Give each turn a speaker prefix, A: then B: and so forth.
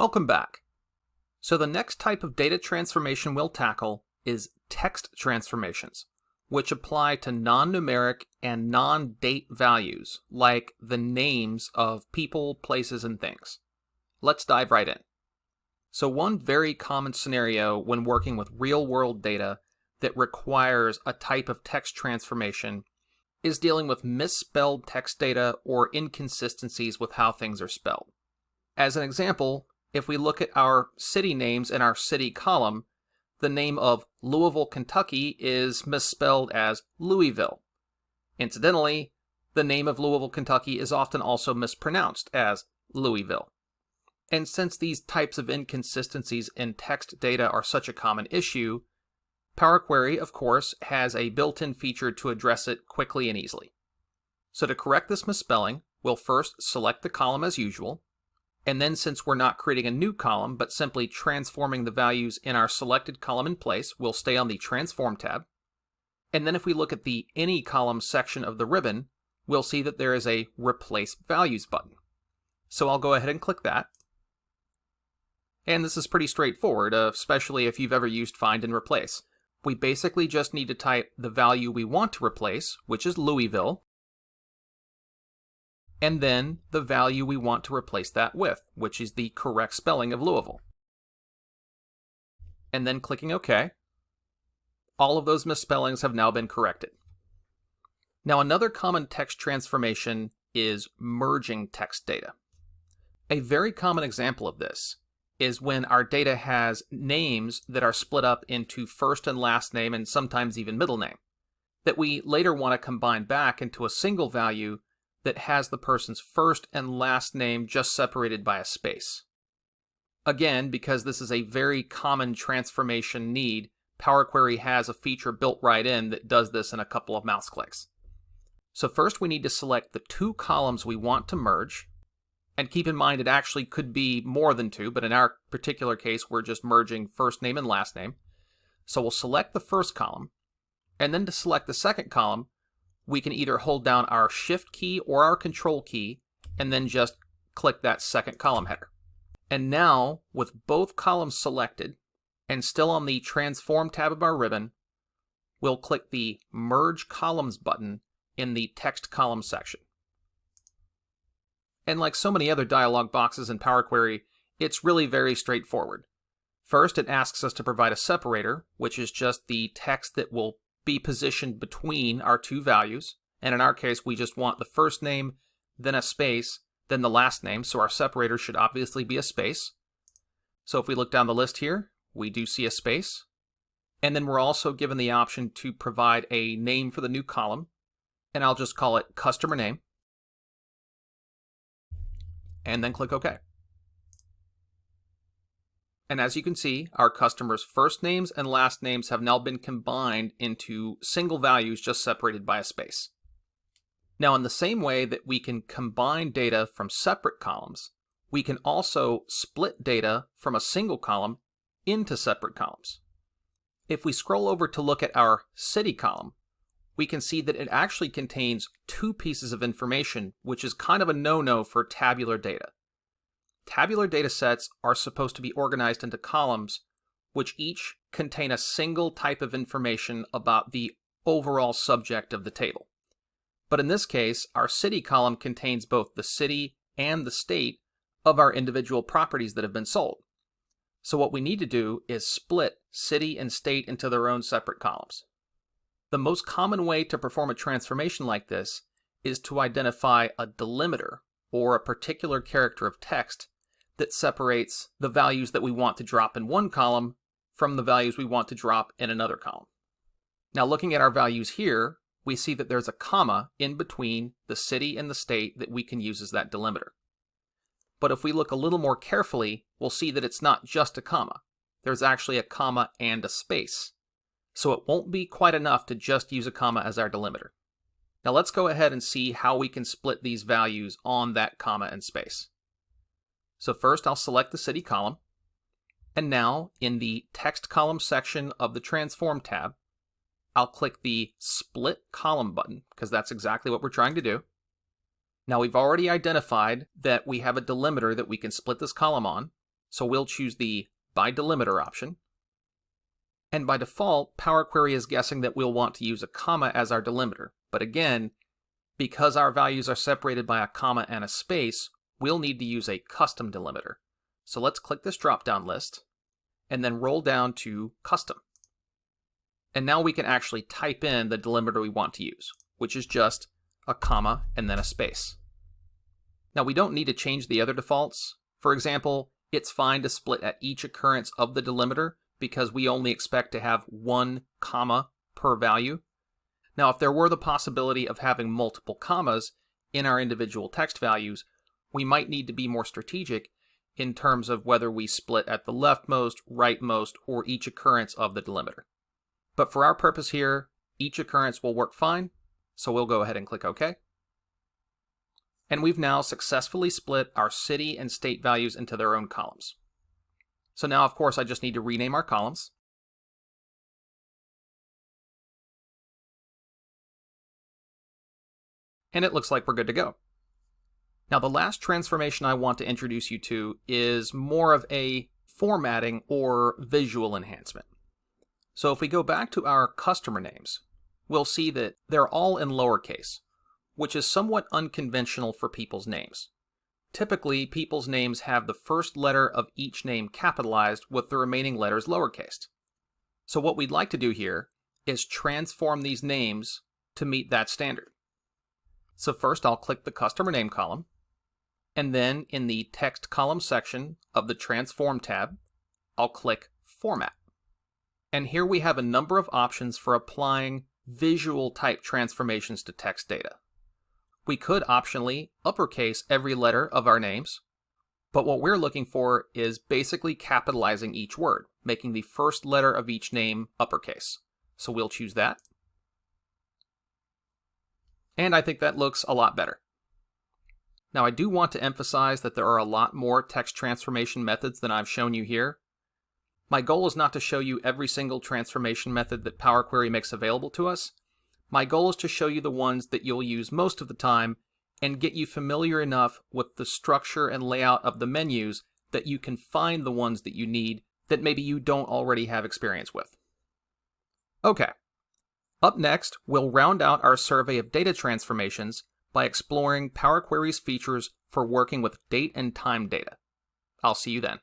A: Welcome back. So the next type of data transformation we'll tackle is text transformations, which apply to non-numeric and non-date values, like the names of people, places, and things. Let's dive right in. So one very common scenario when working with real-world data that requires a type of text transformation is dealing with misspelled text data or inconsistencies with how things are spelled. As an example, if we look at our city names in our city column, the name of Louisville, Kentucky is misspelled as Louisville. Incidentally, the name of Louisville, Kentucky is often also mispronounced as Louisville. And since these types of inconsistencies in text data are such a common issue, Power Query, of course, has a built-in feature to address it quickly and easily. So to correct this misspelling, we'll first select the column as usual, and then since we're not creating a new column, but simply transforming the values in our selected column in place, we'll stay on the Transform tab. And then if we look at the Any Column section of the ribbon, we'll see that there is a Replace Values button. So I'll go ahead and click that. And this is pretty straightforward, especially if you've ever used Find and Replace. We basically just need to type the value we want to replace, which is Louisville, and then the value we want to replace that with, which is the correct spelling of Louisville. And then clicking OK. All of those misspellings have now been corrected. Now another common text transformation is merging text data. A very common example of this is when our data has names that are split up into first and last name and sometimes even middle name, that we later want to combine back into a single value that has the person's first and last name just separated by a space. Again, because this is a very common transformation need, Power Query has a feature built right in that does this in a couple of mouse clicks. So first we need to select the two columns we want to merge. And keep in mind, it actually could be more than two, but in our particular case, we're just merging first name and last name. So we'll select the first column, and then to select the second column, we can either hold down our Shift key or our Control key, and then just click that second column header. And now, with both columns selected, and still on the Transform tab of our ribbon, we'll click the Merge Columns button in the Text Column section. And like so many other dialog boxes in Power Query, it's really very straightforward. First, it asks us to provide a separator, which is just the text that will be positioned between our two values. And in our case, we just want the first name, then a space, then the last name. So our separator should obviously be a space. So if we look down the list here, we do see a space. And then we're also given the option to provide a name for the new column. And I'll just call it Customer Name. And then click OK. And as you can see, our customers' first names and last names have now been combined into single values just separated by a space. Now, in the same way that we can combine data from separate columns, we can also split data from a single column into separate columns. If we scroll over to look at our city column, we can see that it actually contains two pieces of information, which is kind of a no-no for tabular data. Tabular data sets are supposed to be organized into columns, which each contain a single type of information about the overall subject of the table. But in this case, our city column contains both the city and the state of our individual properties that have been sold. So what we need to do is split city and state into their own separate columns. The most common way to perform a transformation like this is to identify a delimiter, or a particular character of text that separates the values that we want to drop in one column from the values we want to drop in another column. Now looking at our values here, we see that there's a comma in between the city and the state that we can use as that delimiter. But if we look a little more carefully, we'll see that it's not just a comma. There's actually a comma and a space. So it won't be quite enough to just use a comma as our delimiter. Now let's go ahead and see how we can split these values on that comma and space. So first I'll select the city column, and now in the text column section of the Transform tab, I'll click the Split Column button, because that's exactly what we're trying to do. Now we've already identified that we have a delimiter that we can split this column on, So we'll choose the by delimiter option. And by default, Power Query is guessing that we'll want to use a comma as our delimiter. But again, because our values are separated by a comma and a space, we'll need to use a custom delimiter. So let's click this drop-down list and then roll down to Custom. And now we can actually type in the delimiter we want to use, which is just a comma and then a space. Now we don't need to change the other defaults. For example, it's fine to split at each occurrence of the delimiter because we only expect to have one comma per value. Now, if there were the possibility of having multiple commas in our individual text values, we might need to be more strategic in terms of whether we split at the leftmost, rightmost, or each occurrence of the delimiter. But for our purpose here, each occurrence will work fine, so we'll go ahead and click OK. And we've now successfully split our city and state values into their own columns. So now, of course, I just need to rename our columns. And it looks like we're good to go. Now, the last transformation I want to introduce you to is more of a formatting or visual enhancement. So if we go back to our customer names, we'll see that they're all in lowercase, which is somewhat unconventional for people's names. Typically, people's names have the first letter of each name capitalized with the remaining letters lowercased. So what we'd like to do here is transform these names to meet that standard. So first I'll click the customer name column, and then in the text column section of the Transform tab, I'll click Format. And here we have a number of options for applying visual type transformations to text data. We could optionally uppercase every letter of our names, but what we're looking for is basically capitalizing each word, making the first letter of each name uppercase. So we'll choose that. And I think that looks a lot better. Now I do want to emphasize that there are a lot more text transformation methods than I've shown you here. My goal is not to show you every single transformation method that Power Query makes available to us. My goal is to show you the ones that you'll use most of the time and get you familiar enough with the structure and layout of the menus that you can find the ones that you need that maybe you don't already have experience with. Okay. Up next, we'll round out our survey of data transformations by exploring Power Query's features for working with date and time data. I'll see you then.